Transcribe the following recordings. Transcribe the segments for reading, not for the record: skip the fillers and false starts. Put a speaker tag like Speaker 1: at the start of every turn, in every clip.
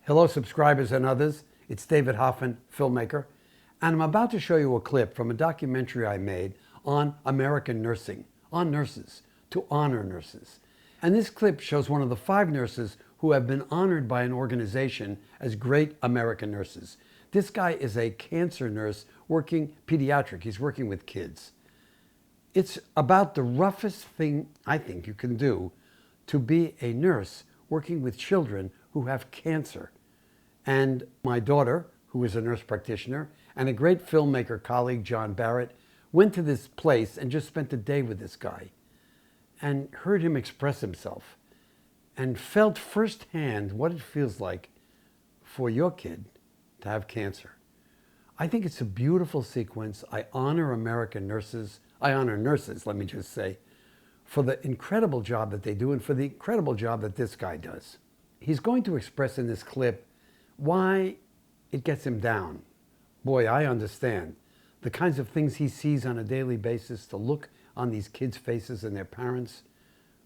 Speaker 1: Hello, subscribers and others. It's David Hoffman, filmmaker, and I'm about to show you a clip from a documentary I made on American nursing, on nurses, to honor nurses. And this clip shows one of the 5 nurses who have been honored by an organization as great American nurses. This guy is a cancer nurse working pediatric. He's working with kids. It's about the roughest thing I think you can do to be a nurse working with children who have cancer. And my daughter, who is a nurse practitioner, and a great filmmaker colleague, John Barrett, went to this place and just spent a day with this guy and heard him express himself and felt firsthand what it feels like for your kid to have cancer. I think it's a beautiful sequence. I honor American nurses. I honor nurses, let me just say, for the incredible job that they do and for the incredible job that this guy does. He's going to express in this clip why it gets him down. Boy, I understand. The kinds of things he sees on a daily basis, to look on these kids' faces and their parents.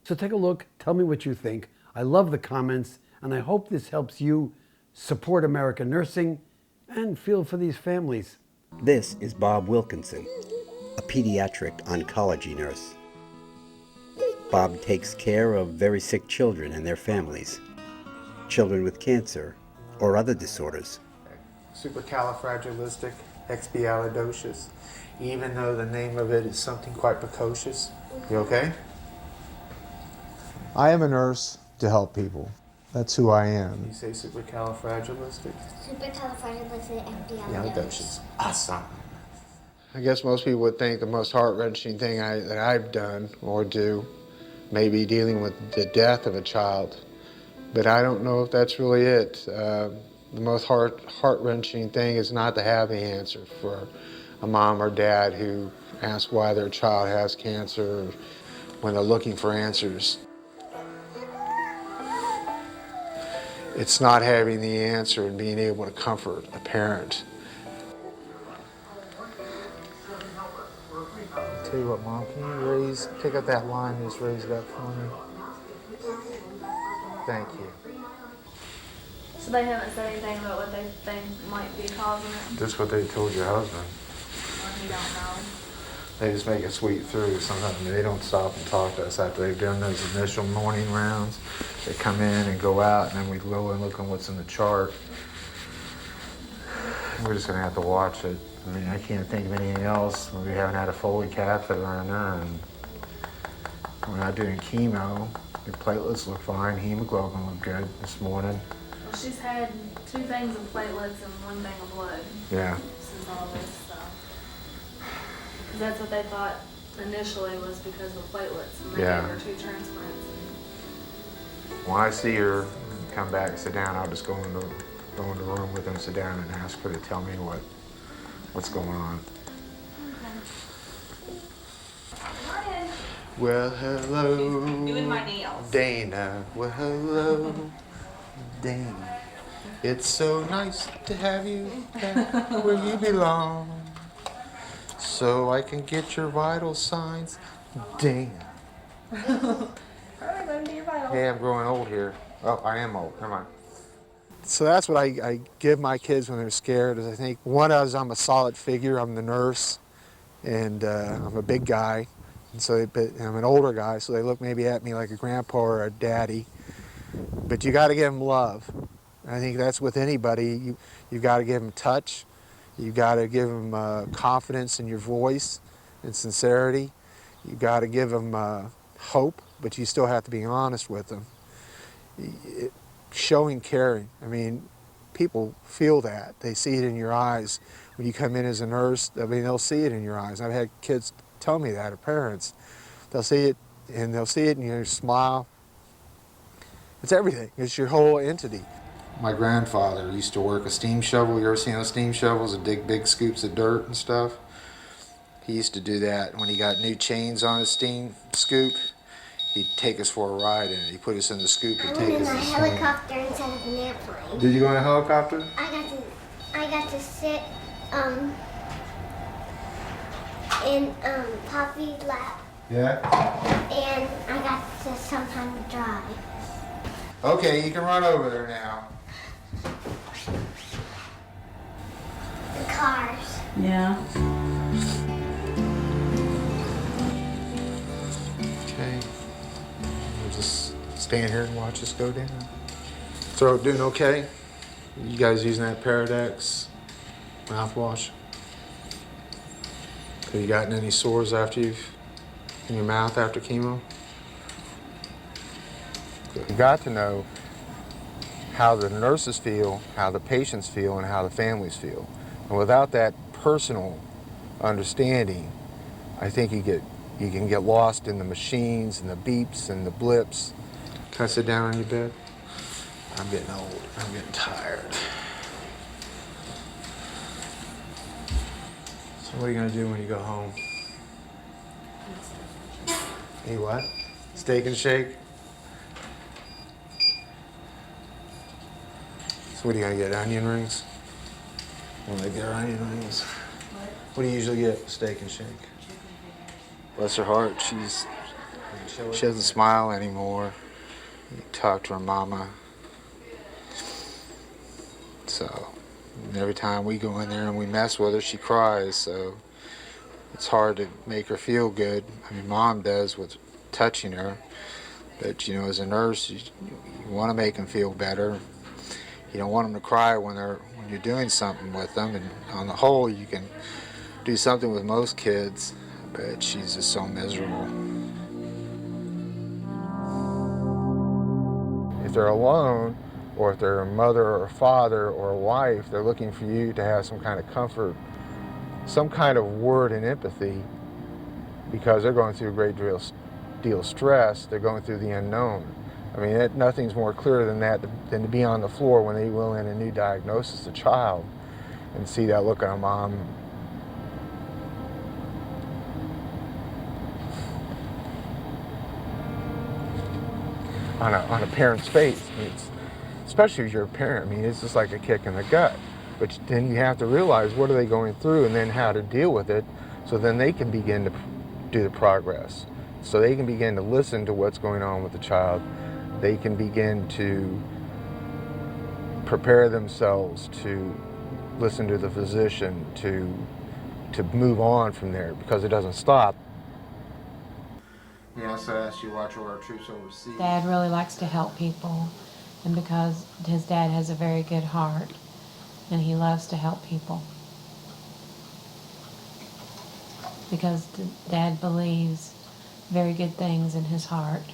Speaker 1: So take a look, tell me what you think. I love the comments, and I hope this helps you support American nursing and feel for these families.
Speaker 2: This is Bob Wilkinson, a pediatric oncology nurse. Bob takes care of very sick children and their families, children with cancer or other disorders.
Speaker 3: Supercalifragilisticexpialidocious, even though the name of it is something quite precocious. You okay?
Speaker 4: I am a nurse to help people. That's who I am.
Speaker 3: You say supercalifragilistic?
Speaker 5: Supercalifragilisticexpialidocious.
Speaker 3: Awesome. I guess most people would think the most heart-wrenching thing that I've done or do may be dealing with the death of a child, but I don't know if that's really it. The most heart-wrenching thing is not to have the answer for a mom or dad who asks why their child has cancer when they're looking for answers. It's not having the answer and being able to comfort a parent. I'll tell you what, Mom, can you pick up that line and just raise it up for me? Thank you.
Speaker 5: So they haven't said anything about what they think might be causing it?
Speaker 3: That's what they told your husband.
Speaker 5: Or you don't know?
Speaker 3: They just make it sweep through. Sometimes they don't stop and talk to us after they've done those initial morning rounds. They come in and go out, and then we go and look on what's in the chart. We're just going to have to watch it. I mean, I can't think of anything else. We haven't had a Foley catheter in her, and we're not doing chemo. Your platelets look fine. Hemoglobin looked good this morning.
Speaker 5: Well, she's had 2 things of platelets and 1 thing of blood.
Speaker 3: Yeah.
Speaker 5: Since all this stuff. Because that's what they thought initially was because of the platelets. And they gave her 2 transplants.
Speaker 3: When I see her come back and sit down, I'll just go in the room with her and sit down and ask her to tell me what's going on.
Speaker 5: Morning.
Speaker 3: Well, hello,
Speaker 5: Doing my nails.
Speaker 3: Dana. Well, hello, Dana. It's so nice to have you back where you belong, so I can get your vital signs, Dana.
Speaker 5: Alright, let me do your vitals.
Speaker 3: Hey, I'm growing old here. Oh, I am old. Never mind. So that's what I give my kids when they're scared. Is I think one is I'm a solid figure. I'm the nurse, and I'm a big guy, and so I'm an older guy. So they look maybe at me like a grandpa or a daddy. But you got to give them love. I think that's with anybody. You got to give them touch. You got to give them confidence in your voice and sincerity. You got to give them hope, but you still have to be honest with them. Showing caring. I mean, people feel that. They see it in your eyes. When you come in as a nurse, I mean, they'll see it in your eyes. I've had kids tell me that, or parents. They'll see it, and they'll see it in your smile. It's everything. It's your whole entity. My grandfather used to work a steam shovel. You ever seen those steam shovels that dig big scoops of dirt and stuff? He used to do that when he got new chains on his steam scoop. He'd take us for a ride in it. He'd put us in the scoop and take us.
Speaker 6: I went in a helicopter instead of an airplane.
Speaker 3: Did you go in a helicopter?
Speaker 6: I got to sit in Poppy's lap.
Speaker 3: Yeah?
Speaker 6: And I got to sometimes drive.
Speaker 3: Okay, you can run over there now.
Speaker 5: Yeah.
Speaker 3: Okay. We'll just stand here and watch this go down. Throat doing okay? You guys using that Paradex mouthwash? Have you gotten any sores in your mouth after chemo? You got to know how the nurses feel, how the patients feel, and how the families feel. And without that personal understanding, I think you can get lost in the machines and the beeps and the blips. Can I sit down on your bed? I'm getting old. I'm getting tired. So what are you gonna do when you go home? Eat what? Steak and shake? So what are you gonna get, onion rings? When they get onion rings? What do you usually get, steak and shake? Bless her heart, she doesn't smile anymore. You talk to her mama. So every time we go in there and we mess with her, she cries, so it's hard to make her feel good. I mean, Mom does with touching her, but you know, as a nurse, you want to make them feel better. You don't want them to cry when you're doing something with them, and on the whole, you can do something with most kids, but she's just so miserable. If they're alone, or if they're a mother or a father or a wife, they're looking for you to have some kind of comfort, some kind of word and empathy, because they're going through a great deal of stress. They're going through the unknown. I mean, nothing's more clear than that, than to be on the floor when they will in a new diagnosis, a child, and see that look on a mom. On a parent's face. I mean, especially if you're a parent, I mean, it's just like a kick in the gut. But then you have to realize what are they going through and then how to deal with it, so then they can begin to do the progress. So they can begin to listen to what's going on with the child. They can begin to prepare themselves to listen to the physician, to move on from there, because it doesn't stop. Yeah, so I asked you to watch over our troops overseas.
Speaker 7: Dad really likes to help people, and because his dad has a very good heart, and he loves to help people. Because Dad believes very good things in his heart,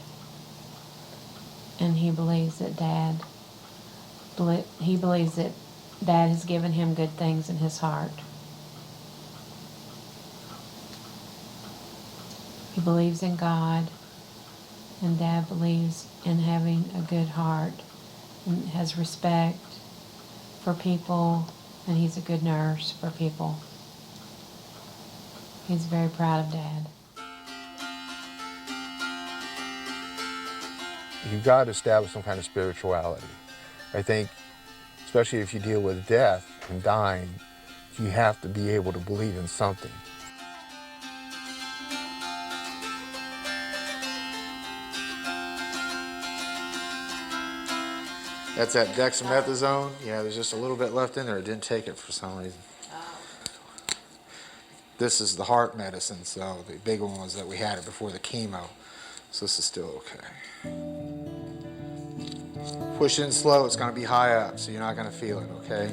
Speaker 7: and he believes that Dad has given him good things in his heart. He believes in God, and Dad believes in having a good heart and has respect for people, and he's a good nurse for people. He's very proud of Dad.
Speaker 3: You've got to establish some kind of spirituality. I think, especially if you deal with death and dying, you have to be able to believe in something. That's that dexamethasone. Yeah, there's just a little bit left in there. It didn't take it for some reason. This is the heart medicine, so the big one was that we had it before the chemo. So this is still okay. Push in slow, it's gonna be high up, so you're not gonna feel it, okay?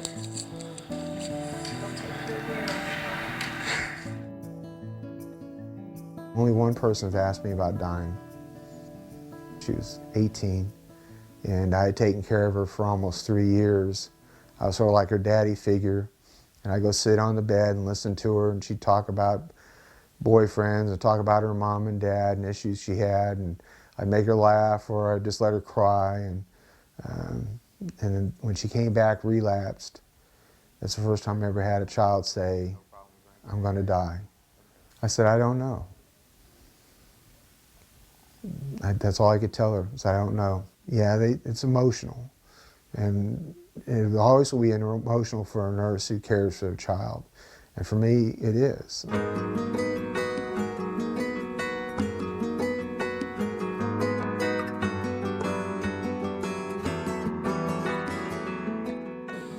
Speaker 4: Only one person has asked me about dying. She was 18, and I had taken care of her for almost 3 years. I was sort of like her daddy figure, and I'd go sit on the bed and listen to her, and she'd talk about boyfriends and talk about her mom and dad and issues she had, and I'd make her laugh or I'd just let her cry. And then when she came back relapsed, that's the first time I ever had a child say, "I'm going to die." I said, "I don't know." That's all I could tell her, is I don't know. Yeah, it's emotional. And it always will be emotional for a nurse who cares for their child. And for me, it is.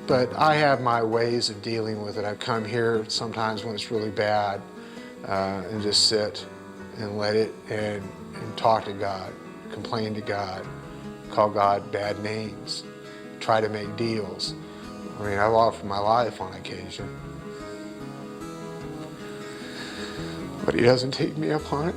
Speaker 3: But I have my ways of dealing with it. I come here sometimes when it's really bad and just sit and let it and talk to God, complain to God, call God bad names, try to make deals. I mean, I've offered my life on occasion. But he doesn't take me up on it.